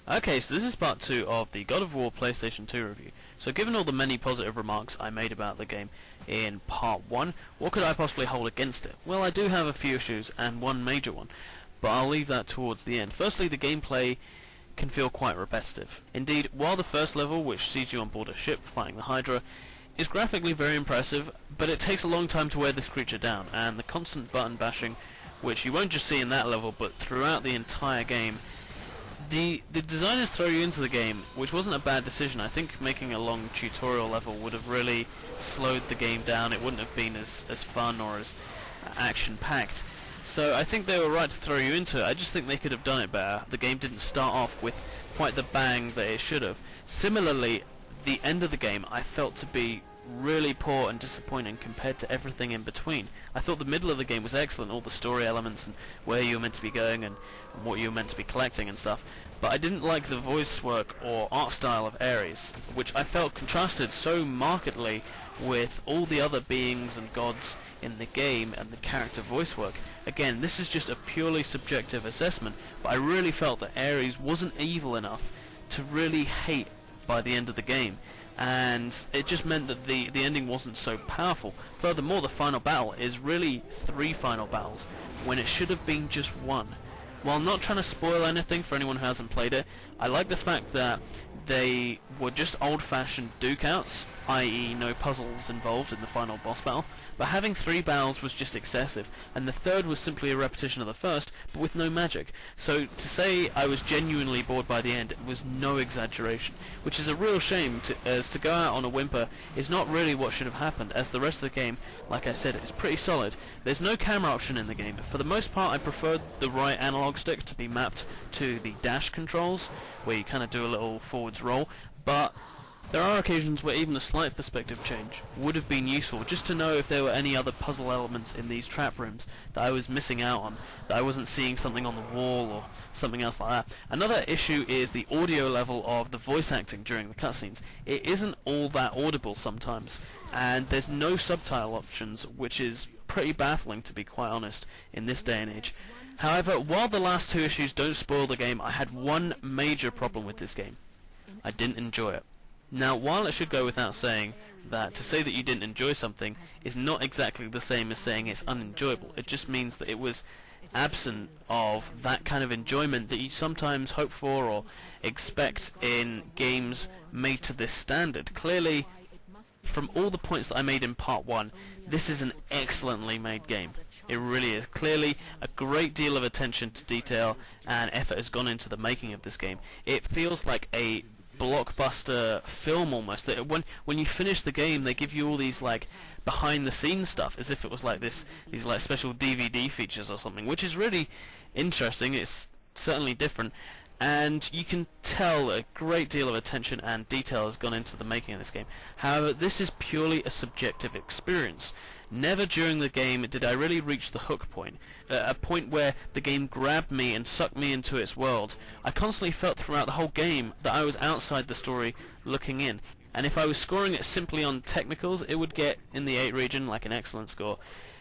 Okay, so this is part 2 of the God of War PlayStation 2 review. So given all the many positive remarks I made about the game in part 1, what could I possibly hold against it? Well, I do have a few issues, and one major one, but I'll leave that towards the end. Firstly, the gameplay can feel quite repetitive. Indeed, while the first level, which sees you on board a ship fighting the Hydra, is graphically very impressive, but it takes a long time to wear this creature down, and the constant button bashing, which you won't just see in that level, but throughout the entire game, the designers throw you into the game, which wasn't a bad decision. I think making a long tutorial level would have really slowed the game down. It wouldn't have been as fun or as action-packed. So I think they were right to throw you into it. I just think they could have done it better. The game didn't start off with quite the bang that it should have. Similarly, the end of the game I felt to be really poor and disappointing compared to everything in between. I thought the middle of the game was excellent, all the story elements and where you were meant to be going and what you were meant to be collecting and stuff, but I didn't like the voice work or art style of Ares, which I felt contrasted so markedly with all the other beings and gods in the game and the character voice work. Again, this is just a purely subjective assessment, but I really felt that Ares wasn't evil enough to really hate by the end of the game, and it just meant that the ending wasn't so powerful. Furthermore, the final battle is really 3 final battles when it should have been just 1. While not trying to spoil anything for anyone who hasn't played it, I like the fact that they were just old-fashioned duke-outs, i.e. no puzzles involved in the final boss battle, but having 3 battles was just excessive, and the third was simply a repetition of the first, but with no magic. So to say I was genuinely bored by the end was no exaggeration, which is a real shame, as to go out on a whimper is not really what should have happened, as the rest of the game, like I said, is pretty solid. There's no camera option in the game. For the most part, I preferred the right analog stick to be mapped to the dash controls, where you kind of do a little forwards roll, but there are occasions where even a slight perspective change would have been useful, just to know if there were any other puzzle elements in these trap rooms that I was missing out on, that I wasn't seeing something on the wall or something else like that. Another issue is the audio level of the voice acting during the cutscenes. It isn't all that audible sometimes, and there's no subtitle options, which is pretty baffling, to be quite honest, in this day and age. However, while the last 2 issues don't spoil the game, I had one major problem with this game. I didn't enjoy it. Now, while it should go without saying that to say that you didn't enjoy something is not exactly the same as saying it's unenjoyable, it just means that it was absent of that kind of enjoyment that you sometimes hope for or expect in games made to this standard. Clearly, from all the points that I made in part 1, this is an excellently made game. It really is. Clearly, a great deal of attention to detail and effort has gone into the making of this game. It feels like a blockbuster film almost, that when you finish the game they give you all these like behind the scenes stuff as if it was like these like special DVD features or something, which is really interesting. It's certainly different, and you can tell a great deal of attention and detail has gone into the making of this game. However, this is purely a subjective experience. Never during the game did I really reach the hook point, a point where the game grabbed me and sucked me into its world. I constantly felt throughout the whole game that I was outside the story looking in, and if I was scoring it simply on technicals, it would get in the 8 region like an excellent score,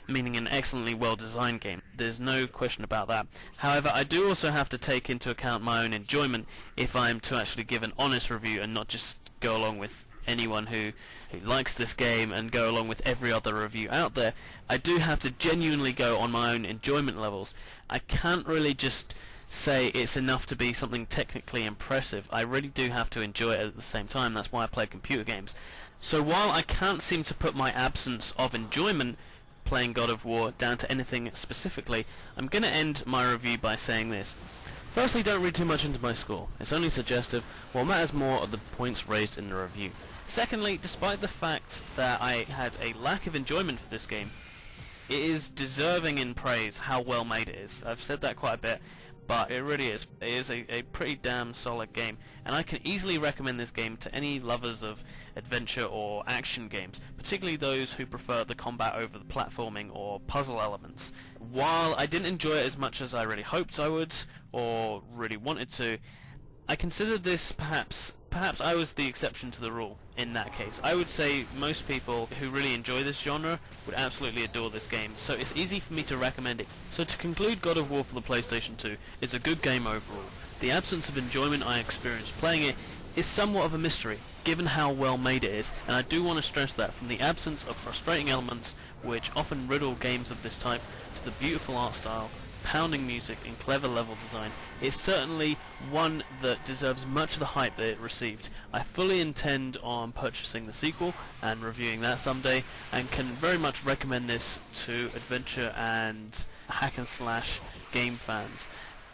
meaning an excellently well designed game. There's no question about that. However, I do also have to take into account my own enjoyment if I am to actually give an honest review and not just go along with anyone who likes this game and go along with every other review out there. I do have to genuinely go on my own enjoyment levels. I can't really just say it's enough to be something technically impressive. I really do have to enjoy it at the same time. That's why I play computer games. So while I can't seem to put my absence of enjoyment playing God of War down to anything specifically, I'm going to end my review by saying this. Firstly, don't read too much into my score. It's only suggestive. What matters more are the points raised in the review. Secondly, despite the fact that I had a lack of enjoyment for this game, it is deserving in praise how well made it is. I've said that quite a bit, but it really is. It is a pretty damn solid game, and I can easily recommend this game to any lovers of adventure or action games, particularly those who prefer the combat over the platforming or puzzle elements. While I didn't enjoy it as much as I really hoped I would, or really wanted to, I consider this perhaps perhaps I was the exception to the rule in that case. I would say most people who really enjoy this genre would absolutely adore this game, so it's easy for me to recommend it. So to conclude, God of War for the PlayStation 2 is a good game overall. The absence of enjoyment I experienced playing it is somewhat of a mystery, given how well made it is, and I do want to stress that from the absence of frustrating elements which often riddle games of this type to the beautiful art style, pounding music and clever level design, it's certainly one that deserves much of the hype that it received. I fully intend on purchasing the sequel and reviewing that someday, and can very much recommend this to adventure and hack and slash game fans.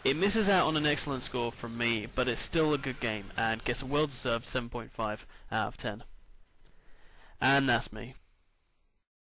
It misses out on an excellent score from me, but it's still a good game and gets a well-deserved 7.5 out of 10. And that's me.